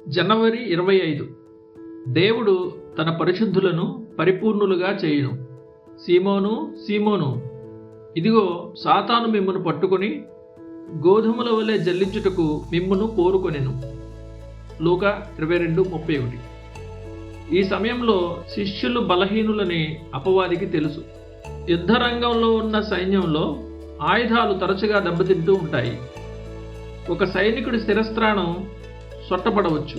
జనవరి 25. దేవుడు తన పరిశుద్ధులను పరిపూర్ణులుగా చేయును. సీమోను, సీమోను, ఇదిగో సాతాను మిమ్మును పట్టుకొని గోధుమల వలె జల్లించుటకు మిమ్మును కోరుకొనెను. లూకా 22:31. ఈ సమయంలో శిష్యులు బలహీనులని అపవాదికి తెలుసు. యుద్ధరంగంలో ఉన్న సైన్యంలో ఆయుధాలు తరచుగా దెబ్బతింటూ ఉంటాయి. ఒక సైనికుడి శిరస్త్రాణం సొట్టపడవచ్చు,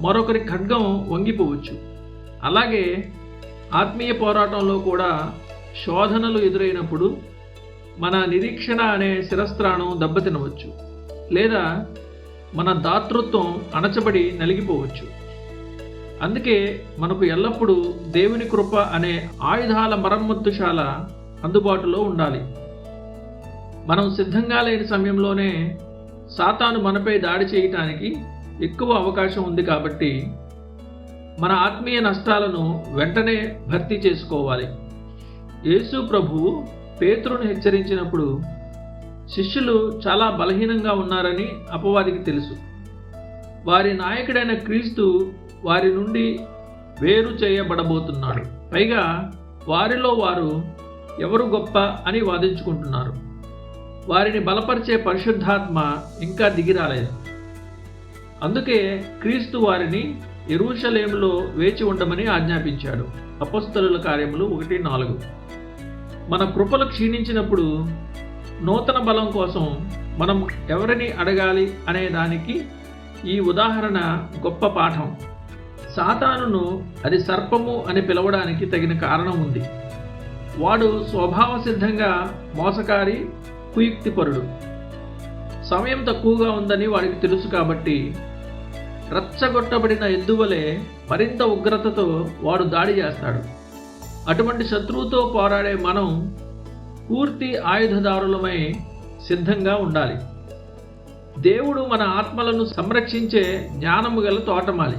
మరొకరి ఖడ్గం వంగిపోవచ్చు. అలాగే ఆత్మీయ పోరాటంలో కూడా శోధనలు ఎదురైనప్పుడు మన నిరీక్షణ అనే శిరస్త్రాణం దెబ్బతినవచ్చు, లేదా మన దాతృత్వం అణచబడి నలిగిపోవచ్చు. అందుకే మనకు ఎల్లప్పుడూ దేవుని కృప అనే ఆయుధాల మరమ్మతుశాల అందుబాటులో ఉండాలి. మనం సిద్ధంగా లేని సమయంలోనే సాతాను మనపై దాడి చేయటానికి ఎక్కువ అవకాశం ఉంది. కాబట్టి మన ఆత్మీయ నష్టాలను వెంటనే భర్తీ చేసుకోవాలి. యేసు ప్రభువు పేతురును హెచ్చరించినప్పుడు శిష్యులు చాలా బలహీనంగా ఉన్నారని అపవాదికి తెలుసు. వారి నాయకుడైన క్రీస్తు వారి నుండి వేరు చేయబడబోతున్నాడు. పైగా వారిలో వారు ఎవరు గొప్ప అని వాదించుకుంటున్నారు. వారిని బలపరిచే పరిశుద్ధాత్మ ఇంకా దిగిరాలేదు. అందుకే క్రీస్తు వారిని యెరూషలేములో వేచి ఉండమని ఆజ్ఞాపించాడు. అపొస్తలుల కార్యములు 1:4. మన కృపలు క్షీణించినప్పుడు నూతన బలం కోసం మనం ఎవరిని అడగాలి అనే దానికి ఈ ఉదాహరణ గొప్ప పాఠం. సాతానును అది సర్పము అని పిలవడానికి తగిన కారణం ఉంది. వాడు స్వభావ సిద్ధంగా మోసకారి, కుయుక్తిపరుడు. సమయం తక్కువగా ఉందని వాడికి తెలుసు. కాబట్టి రచ్చగొట్టబడిన ఎద్దువలే మరింత ఉగ్రతతో వాడు దాడి చేస్తాడు. అటువంటి శత్రువుతో పోరాడే మనం పూర్తి ఆయుధదారులమై సిద్ధంగా ఉండాలి. దేవుడు మన ఆత్మలను సంరక్షించే జ్ఞానము గల తోటమాలి.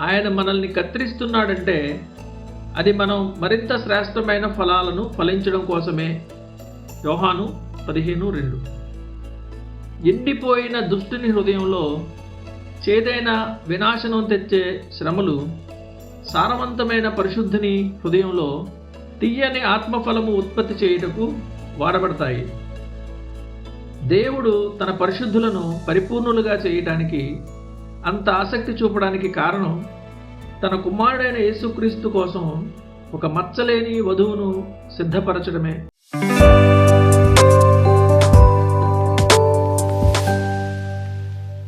ఆయన మనల్ని కత్తిరిస్తున్నాడంటే అది మనం మరింత శ్రేష్టమైన ఫలాలను ఫలించడం కోసమే. యోహాను 15:2. ఎండిపోయిన దుష్టుని హృదయంలో చేదైన వినాశనం తెచ్చే శ్రమలు సారవంతమైన పరిశుద్ధుని హృదయంలో తీయని ఆత్మఫలము ఉత్పత్తి చేయుటకు వాడబడతాయి. దేవుడు తన పరిశుద్ధులను పరిపూర్ణులుగా చేయటానికి అంత ఆసక్తి చూపడానికి కారణం తన కుమారుడైన యేసుక్రీస్తు కోసం ఒక మచ్చలేని వధువును సిద్ధపరచడమే.